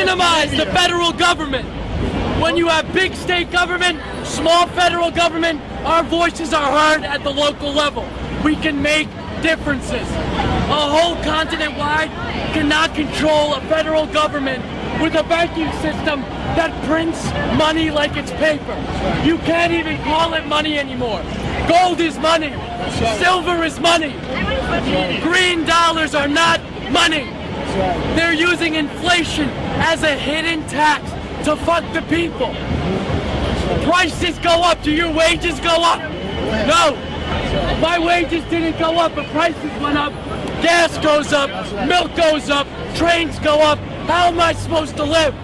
minimize the federal government. When you have big state government, small federal government, our voices are heard at the local level. We can make differences. A whole continent wide cannot control a federal government with a banking system that prints money like it's paper. You can't even call it money anymore. Gold is money. Silver is money. Green dollars are not money. They're using inflation as a hidden tax to fuck the people. Prices go up. Do your wages go up? No. My wages didn't go up, but prices went up. Gas goes up, milk goes up, trains go up. How am I supposed to live?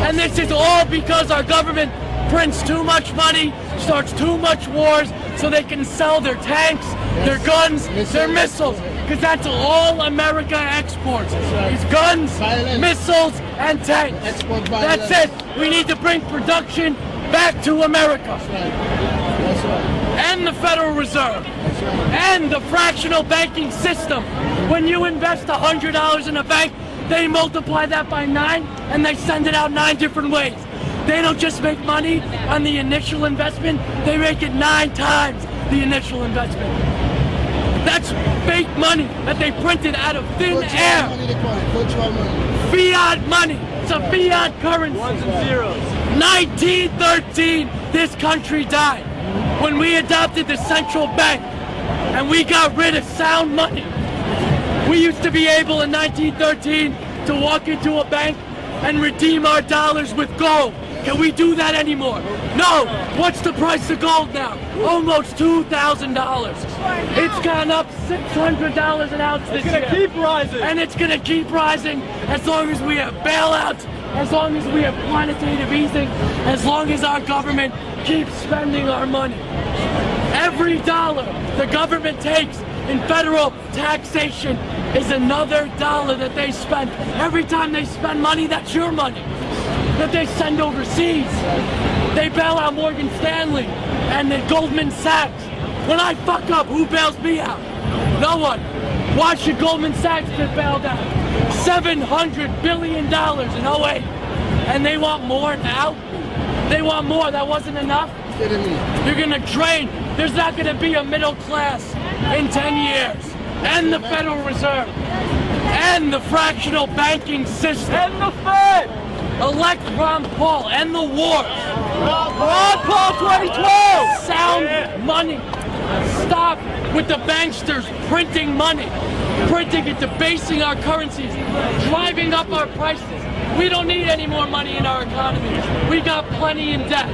And this is all because our government prints too much money, starts too much wars, so they can sell their tanks, their guns, their missiles. Because that's all America exports. Is guns, missiles, and tanks. That's it. We need to bring production back to America. And the Federal Reserve. And the fractional banking system. When you invest $100 in a bank, they multiply that by 9 and they send it out 9 different ways. They don't just make money on the initial investment, they make it 9 times the initial investment. That's fake money that they printed out of thin air. Fiat money. It's a fiat currency. Ones and zeros. 1913, this country died. When we adopted the central bank and we got rid of sound money. We used to be able in 1913 to walk into a bank and redeem our dollars with gold. Can we do that anymore? No! What's the price of gold now? Almost $2,000. It's gone up $600 an ounce this year. It's gonna keep rising. And it's gonna keep rising as long as we have bailouts, as long as we have quantitative easing, as long as our government keeps spending our money. Every dollar the government takes in federal taxation is another dollar that they spend. Every time they spend money, that's your money that they send overseas. They bail out Morgan Stanley and then Goldman Sachs. When I fuck up, who bails me out? No one. Why should Goldman Sachs get bailed out? $700 billion in 08. And they want more now? They want more. That wasn't enough? You're gonna drain. There's not gonna be a middle class in 10 years. And the Federal Reserve. And the fractional banking system. And the Fed. Elect Ron Paul and the wars. Ron Paul 2012. Sound money. Stop with the banksters printing money. Printing and debasing our currencies. Driving up our prices. We don't need any more money in our economy. We got plenty in debt.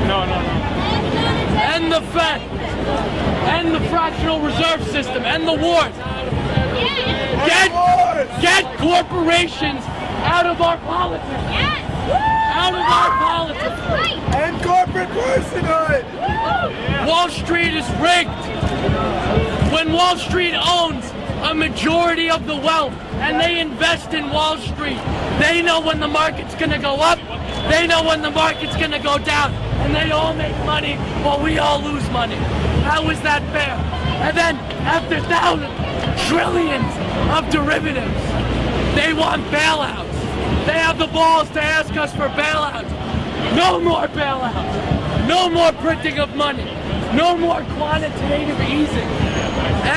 No. And the Fed. And the fractional reserve system. And the wars. Get corporations out of our politics. Yes. Out of our politics. Right. And corporate personhood. Wall Street is rigged. When Wall Street owns a majority of the wealth and they invest in Wall Street, they know when the market's gonna go up, they know when the market's gonna go down, and they all make money while we all lose money. How is that fair? And then after thousands, trillions of derivatives, they want bailouts. They have the balls to ask us for bailouts. No more bailouts. No more printing of money. No more quantitative easing.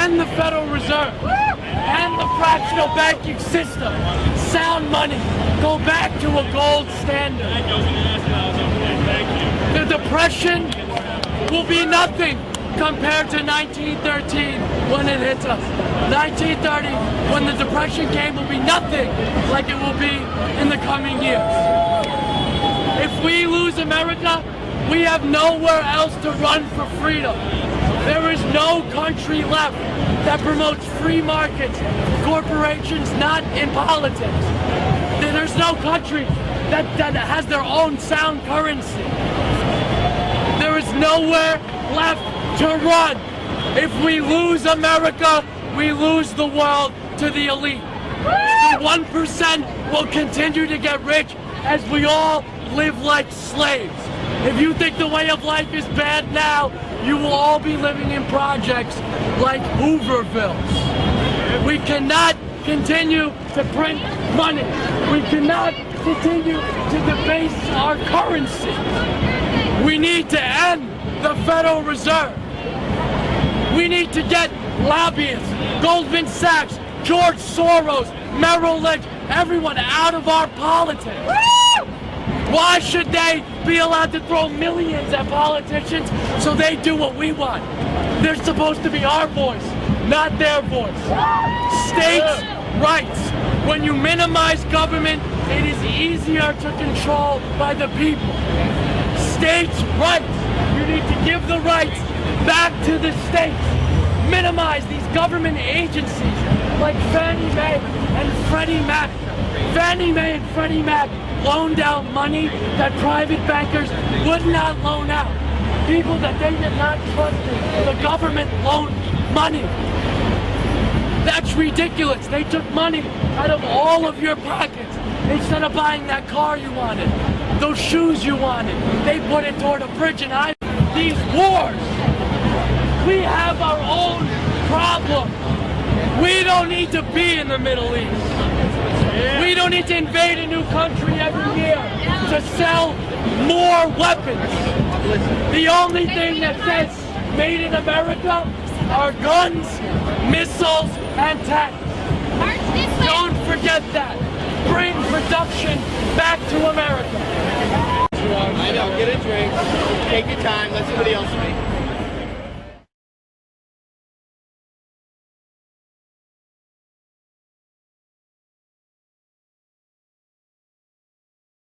And the Federal Reserve. And the fractional banking system. Sound money. Go back to a gold standard. The Depression will be nothing compared to 1913 when it hit us. 1930, when the Depression came, will be nothing like it will be in the coming years. If we lose America, we have nowhere else to run for freedom. There is no country left that promotes free markets, corporations not in politics. There's no country that has their own sound currency. There is nowhere left to run. If we lose America, we lose the world to the elite. The 1% will continue to get rich as we all live like slaves. If you think the way of life is bad now, you will all be living in projects like Hoovervilles. We cannot continue to print money. We cannot continue to debase our currency. We need to end the Federal Reserve. We need to get lobbyists, Goldman Sachs, George Soros, Merrill Lynch, everyone out of our politics. Why should they be allowed to throw millions at politicians so they do what we want? They're supposed to be our voice, not their voice. States' rights. When you minimize government, it is easier to control by the people. States' rights. You need to give the rights back to the states. Minimize these government agencies like Fannie Mae and Freddie Mac. Fannie Mae and Freddie Mac loaned out money that private bankers would not loan out. People that they did not trust in. The government loaned money. That's ridiculous. They took money out of all of your pockets. Instead of buying that car you wanted, those shoes you wanted, they put it toward a bridge and these wars. We have our own problem. We don't need to be in the Middle East. We don't need to invade a new country every year to sell more weapons. The only thing that says made in America are guns, missiles, and tanks. Don't forget that. Bring production back to America. I know, get a drink, take your time, let somebody else speak.